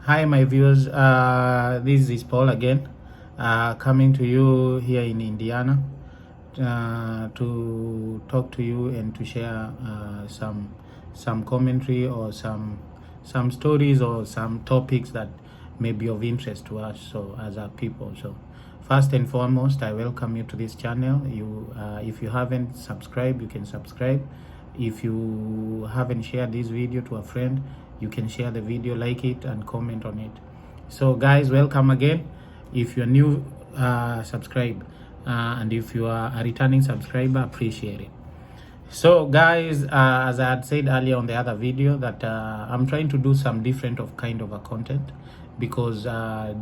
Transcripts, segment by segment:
Hi, my viewers. This is Paul again, coming to you here in Indiana to talk to you and to share some commentary or some stories or some topics that may be of interest to us. So, as our people. So, first and foremost, I welcome you to this channel. If you haven't subscribed, you can subscribe. If you haven't shared this video to a friend, you can share the video, like it, and comment on it. So guys, welcome again. If you're new, subscribe, and if you are a returning subscriber, appreciate it. So guys, as I had said earlier on the other video, that I'm trying to do some different of kind of a content, because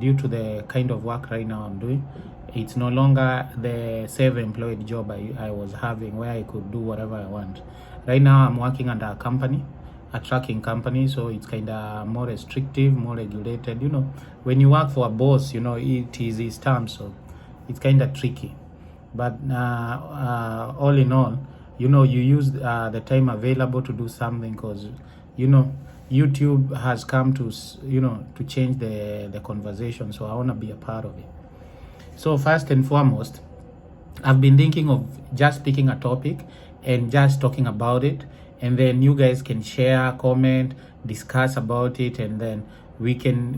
due to the kind of work right now I'm doing, it's no longer the self-employed job I was having, where I could do whatever I want. Right now I'm working under a trucking company, so it's kind of more restrictive, more regulated. When you work for a boss, it is his terms, so it's kind of tricky. But all in all, you use the time available to do something, because YouTube has come to to change the conversation, so I want to be a part of it. So first and foremost, I've been thinking of just picking a topic and just talking about it, and then you guys can share, comment, discuss about it, and then we can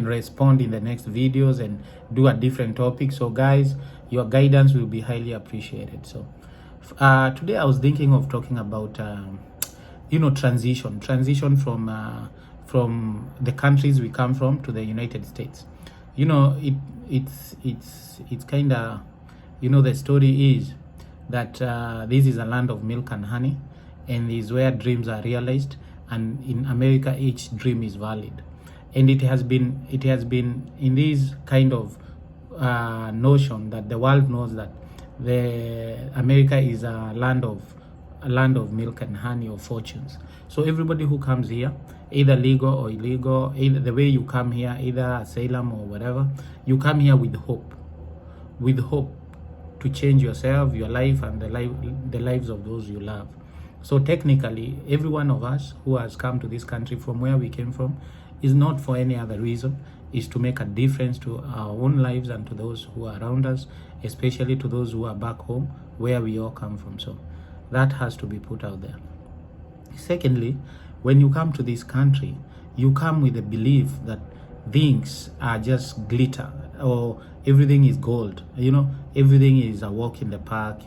respond in the next videos and do a different topic. So guys, your guidance will be highly appreciated. So today I was thinking of talking about transition from the countries we come from to the United States. It's kind of, the story is that this is a land of milk and honey, and is where dreams are realized, and in America each dream is valid. And it has been in this kind of notion that the world knows that America is a land of milk and honey, of fortunes. So everybody who comes here, either legal or illegal, either the way you come here, either asylum or whatever, you come here with hope to change yourself, your life, and the lives of those you love. So technically, every one of us who has come to this country from where we came from is not for any other reason, is to make a difference to our own lives and to those who are around us, especially to those who are back home where we all come from. So that has to be put out there. Secondly, when you come to this country, you come with the belief that things are just glitter, or everything is gold. Everything is a walk in the park.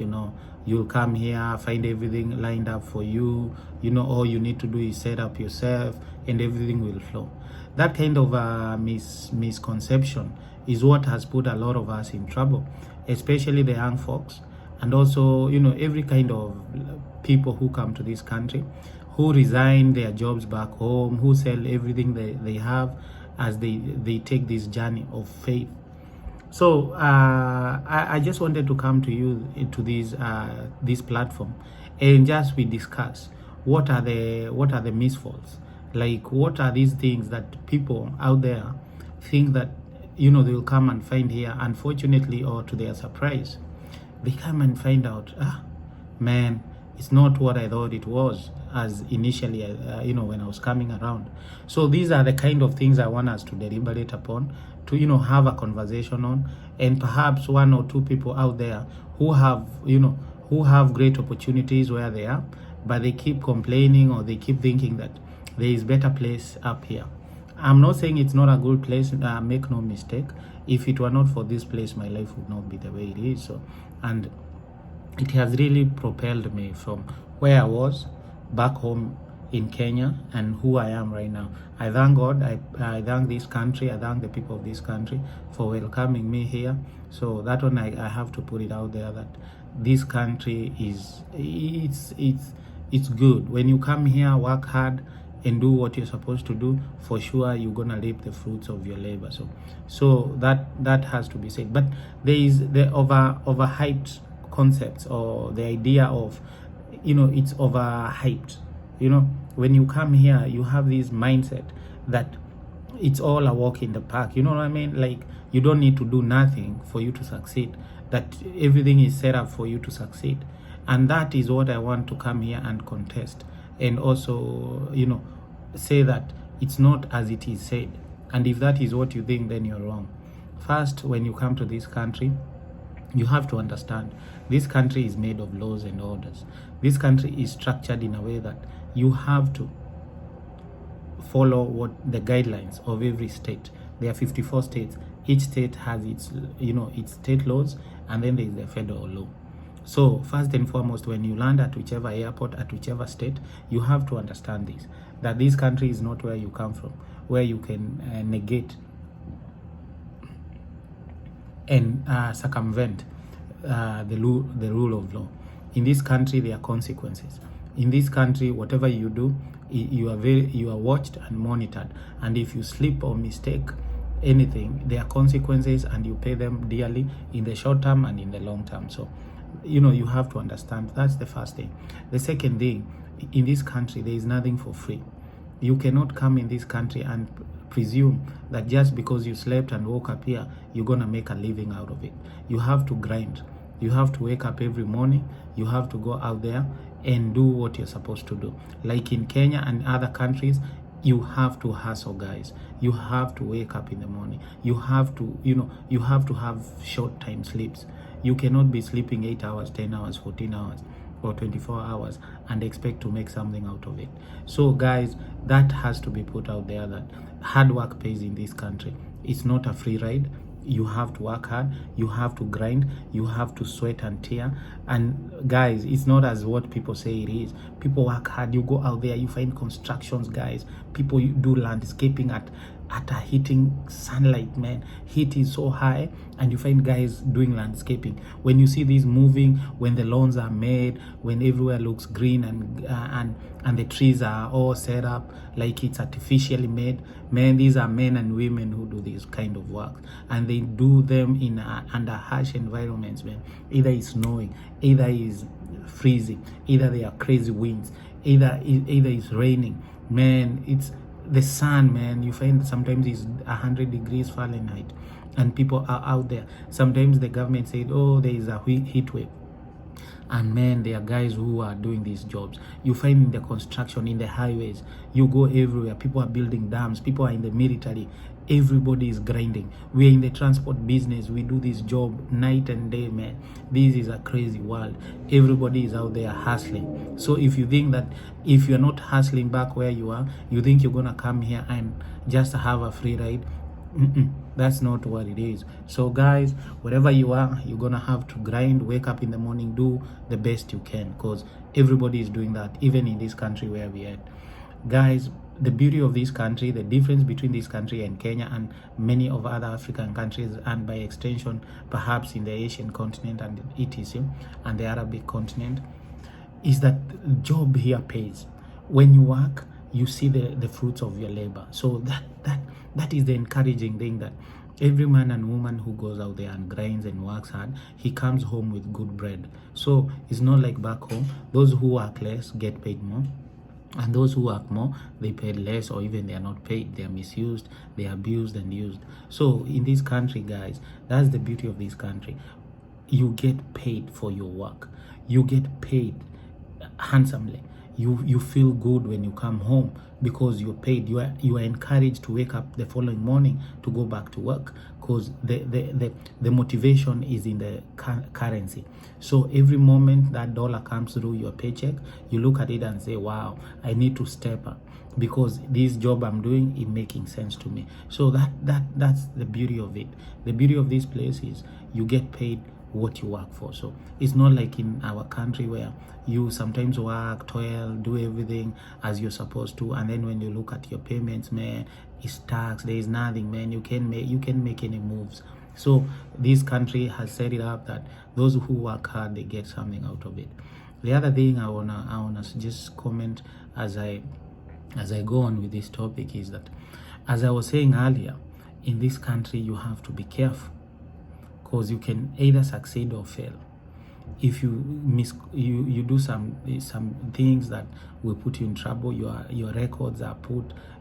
You'll come here, find everything lined up for you. All you need to do is set up yourself and everything will flow. That kind of misconception is what has put a lot of us in trouble, especially the young folks, and also every kind of people who come to this country, who resign their jobs back home, who sell everything they have as they take this journey of faith. So I just wanted to come to you to this platform, and just we discuss what are the misfalls, like what are these things that people out there think that they will come and find here. Unfortunately, or to their surprise, they come and find out, man, it's not what I thought it was as initially, when I was coming around. So these are the kind of things I want us to deliberate upon, to have a conversation on, and perhaps one or two people out there who have great opportunities where they are, but they keep complaining, or they keep thinking that there is better place up here. I'm not saying it's not a good place, make no mistake. If it were not for this place, my life would not be the way it is. So, and it has really propelled me from where I was back home in Kenya and who I am right now. I thank God, I thank this country, I thank the people of this country for welcoming me here. So that one, I have to put it out there, that this country it's good. When you come here, work hard and do what you're supposed to do, for sure you're gonna reap the fruits of your labor. So that has to be said. But there is the overhyped concepts, or the idea of it's overhyped. When you come here, you have this mindset that it's all a walk in the park. You know what I mean? Like, you don't need to do nothing for you to succeed, that everything is set up for you to succeed. And that is what I want to come here and contest, and also say that it's not as it is said. And if that is what you think, then you're wrong. First, when you come to this country, you have to understand this country is made of laws and orders. This country is structured in a way that you have to follow what the guidelines of every state. There are 54 states. Each state has its, its state laws, and then there is the federal law. So first and foremost, when you land at whichever airport, at whichever state, you have to understand this, that this country is not where you come from, where you can negate and circumvent the rule of law. In this country, there are consequences. In this country, whatever you do, you are watched and monitored. And if you slip or mistake anything, there are consequences, and you pay them dearly in the short term and in the long term. So, you have to understand. That's the first thing. The second thing, in this country, there is nothing for free. You cannot come in this country and presume that just because you slept and woke up here, you're gonna make a living out of it. You have to grind. You have to wake up every morning. You have to go out there and do what you're supposed to do. Like in Kenya and other countries, you have to hustle, guys. You have to wake up in the morning. You have to, you have to have short time sleeps. You cannot be sleeping 8 hours, 10 hours, 14 hours, or 24 hours and expect to make something out of it. So guys, that has to be put out there, that hard work pays in this country. It's not a free ride. You have to work hard, you have to grind, you have to sweat and tear. And guys, it's not as what people say it is. People work hard. You go out there, you find constructions, guys. People do landscaping at a hitting sunlight, man. Heat is so high, and you find guys doing landscaping. When you see these moving, when the lawns are made, when everywhere looks green and the trees are all set up like it's artificially made, man, these are men and women who do this kind of work, and they do them in under harsh environments, man. Either it's snowing, either it's freezing, either there are crazy winds, either it's raining, man. It's the sun, man. You find sometimes it's 100 degrees Fahrenheit, and people are out there. Sometimes the government said, oh, there is a heat wave, and man, there are guys who are doing these jobs. You find in the construction, in the highways, you go everywhere, people are building dams, people are in the military, everybody is grinding. We are in the transport business, we do this job night and day, man. This is a crazy world. Everybody is out there hustling. So if you think that if you're not hustling back where you are, you think you're gonna come here and just have a free ride, that's not what it is. So guys, wherever you are, you're gonna have to grind, wake up in the morning, do the best you can, because everybody is doing that, even in this country where we are. Guys, the beauty of this country, the difference between this country and Kenya and many of other African countries, and by extension perhaps in the Asian continent and etc., and the Arabic continent, is that job here pays. When you work, you see the fruits of your labor. So that is the encouraging thing, that every man and woman who goes out there and grinds and works hard, he comes home with good bread. So it's not like back home. Those who work less get paid more, and those who work more, they pay less, or even they are not paid. They are misused, they are abused and used. So in this country, guys, that's the beauty of this country. You get paid for your work. You get paid handsomely. You feel good when you come home because you're paid. You are encouraged to wake up the following morning to go back to work, because the motivation is in the currency. So every moment that dollar comes through your paycheck, you look at it and say, wow, I need to step up, because this job I'm doing is making sense to me. So that's the beauty of it. The beauty of this place is you get paid what you work for. So it's not like in our country where you sometimes work, toil, do everything as you're supposed to, and then when you look at your payments, man, it's tax. There is nothing, man. You can make any moves. So this country has set it up that those who work hard, they get something out of it. The other thing I wanna just comment as I go on with this topic is that, as I was saying earlier, in this country you have to be careful, because you can either succeed or fail. If you do some things that will put you in trouble, your records are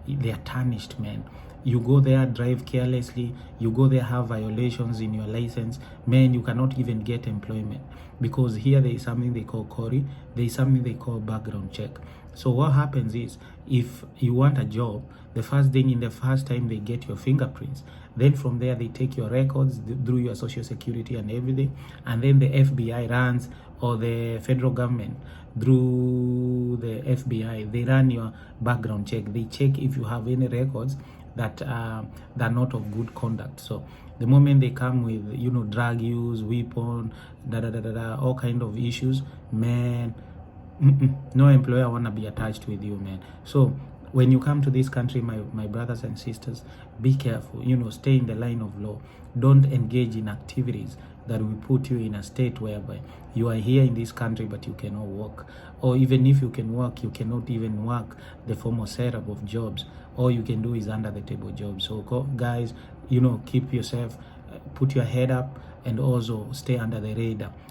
they are tarnished, man. You go there, drive carelessly, you go there, have violations in your license, man, you cannot even get employment, because here there is something they call CORI, there is something they call background check. So what happens is, if you want a job, The first thing, in the first time, they get your fingerprints. Then from there, they take your records through your social security and everything. And then the FBI runs, or the federal government through the FBI, they run your background check. They check if you have any records that are not of good conduct. So the moment they come with, you know, drug use, weapon, all kind of issues, man, no employer wanna be attached with you, man. So when you come to this country, my brothers and sisters, be careful. You know, stay in the line of law. Don't engage in activities that will put you in a state whereby you are here in this country but you cannot work, or even if you can work, you cannot even work the formal setup of jobs. All you can do is under the table jobs. So guys, you know, keep yourself, put your head up, and also stay under the radar.